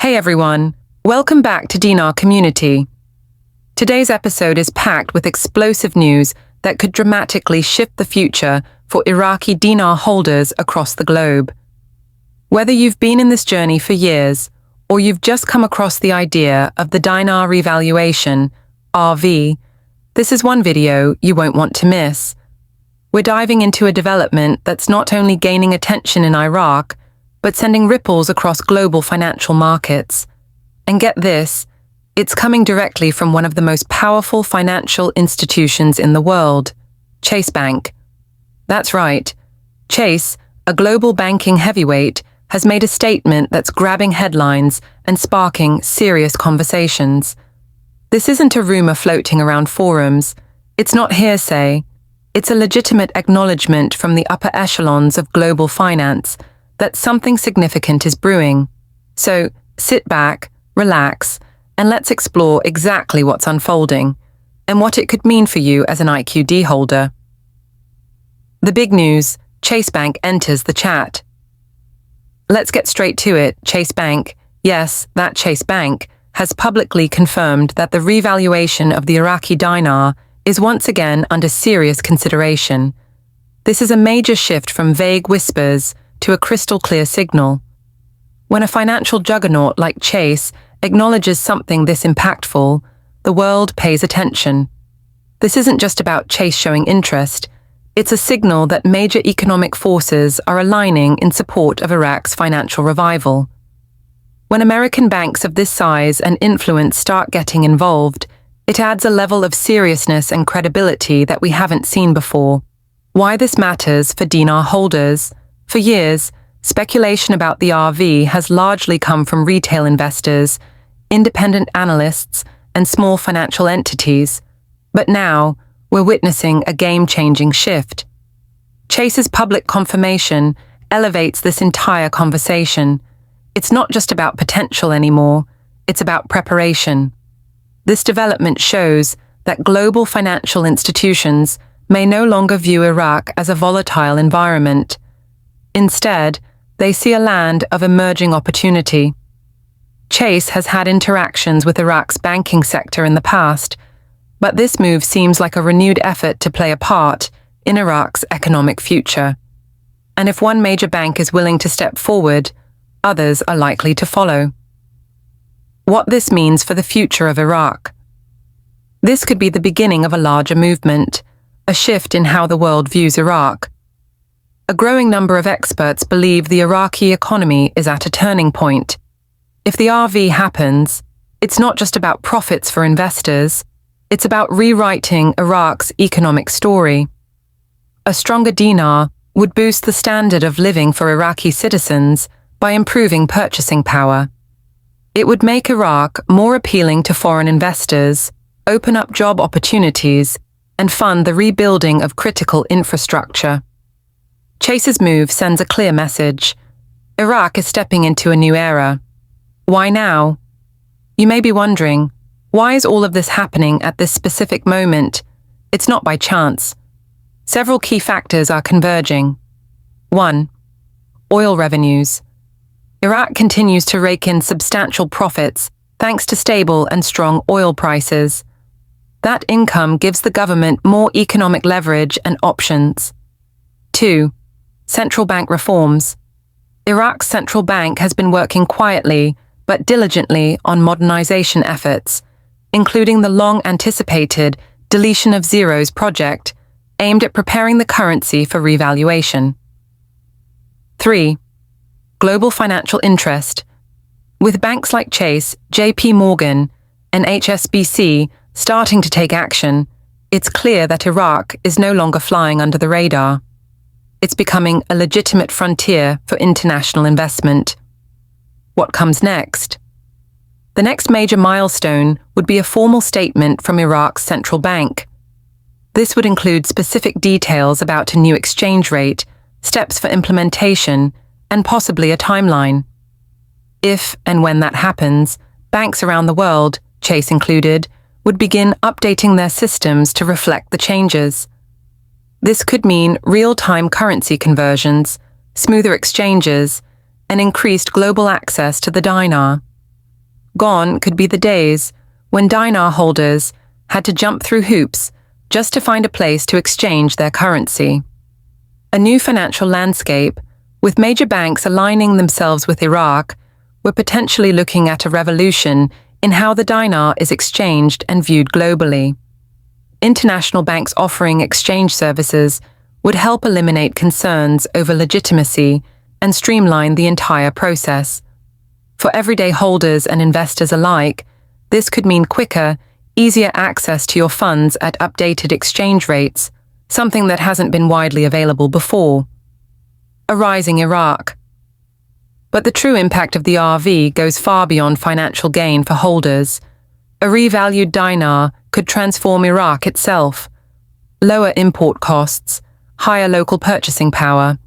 Hey everyone, welcome back to Dinar Community. Today's episode is packed with explosive news that could dramatically shift the future for Iraqi dinar holders across the globe. Whether you've been in this journey for years or you've just come across the idea of the Dinar Revaluation, RV, this is one video you won't want to miss. We're diving into a development that's not only gaining attention in Iraq, but sending ripples across global financial markets. And get this, it's coming directly from one of the most powerful financial institutions in the world, Chase Bank. That's right. Chase, a global banking heavyweight, has made a statement that's grabbing headlines and sparking serious conversations. This isn't a rumor floating around forums. It's not hearsay. It's a legitimate acknowledgement from the upper echelons of global finance that something significant is brewing. So sit back, relax, and let's explore exactly what's unfolding and what it could mean for you as an IQD holder. The big news, Chase Bank enters the chat. Let's get straight to it. Chase Bank, yes, that Chase Bank, has publicly confirmed that the revaluation of the Iraqi dinar is once again under serious consideration. This is a major shift from vague whispers to a crystal-clear signal. When a financial juggernaut like Chase acknowledges something this impactful, the world pays attention. This isn't just about Chase showing interest. It's a signal that major economic forces are aligning in support of Iraq's financial revival. When American banks of this size and influence start getting involved, it adds a level of seriousness and credibility that we haven't seen before. Why this matters for dinar holders? For years, speculation about the RV has largely come from retail investors, independent analysts, and small financial entities. But now, we're witnessing a game-changing shift. Chase's public confirmation elevates this entire conversation. It's not just about potential anymore, it's about preparation. This development shows that global financial institutions may no longer view Iraq as a volatile environment. Instead, they see a land of emerging opportunity. Chase has had interactions with Iraq's banking sector in the past, but this move seems like a renewed effort to play a part in Iraq's economic future. And if one major bank is willing to step forward, others are likely to follow. What this means for the future of Iraq. This could be the beginning of a larger movement, a shift in how the world views Iraq. A growing number of experts believe the Iraqi economy is at a turning point. If the RV happens, it's not just about profits for investors, it's about rewriting Iraq's economic story. A stronger dinar would boost the standard of living for Iraqi citizens by improving purchasing power. It would make Iraq more appealing to foreign investors, open up job opportunities, and fund the rebuilding of critical infrastructure. Chase's move sends a clear message. Iraq is stepping into a new era. Why now? You may be wondering, why is all of this happening at this specific moment? It's not by chance. Several key factors are converging. 1. Oil revenues. Iraq continues to rake in substantial profits thanks to stable and strong oil prices. That income gives the government more economic leverage and options. 2. Central bank reforms. Iraq's central bank has been working quietly but diligently on modernization efforts, including the long-anticipated deletion of zeros project aimed at preparing the currency for revaluation. 3. Global financial interest. With banks like Chase, JP Morgan, and HSBC starting to take action, it's clear that Iraq is no longer flying under the radar. It's becoming a legitimate frontier for international investment. What comes next? The next major milestone would be a formal statement from Iraq's central bank. This would include specific details about a new exchange rate, steps for implementation, and possibly a timeline. If and when that happens, banks around the world, Chase included, would begin updating their systems to reflect the changes. This could mean real-time currency conversions, smoother exchanges, and increased global access to the dinar. Gone could be the days when dinar holders had to jump through hoops just to find a place to exchange their currency. A new financial landscape, with major banks aligning themselves with Iraq, we're potentially looking at a revolution in how the dinar is exchanged and viewed globally. International banks offering exchange services would help eliminate concerns over legitimacy and streamline the entire process. For everyday holders and investors alike, this could mean quicker, easier access to your funds at updated exchange rates, something that hasn't been widely available before. A rising Iraq. But the true impact of the RV goes far beyond financial gain for holders. A revalued dinar could transform Iraq itself. Lower import costs, higher local purchasing power,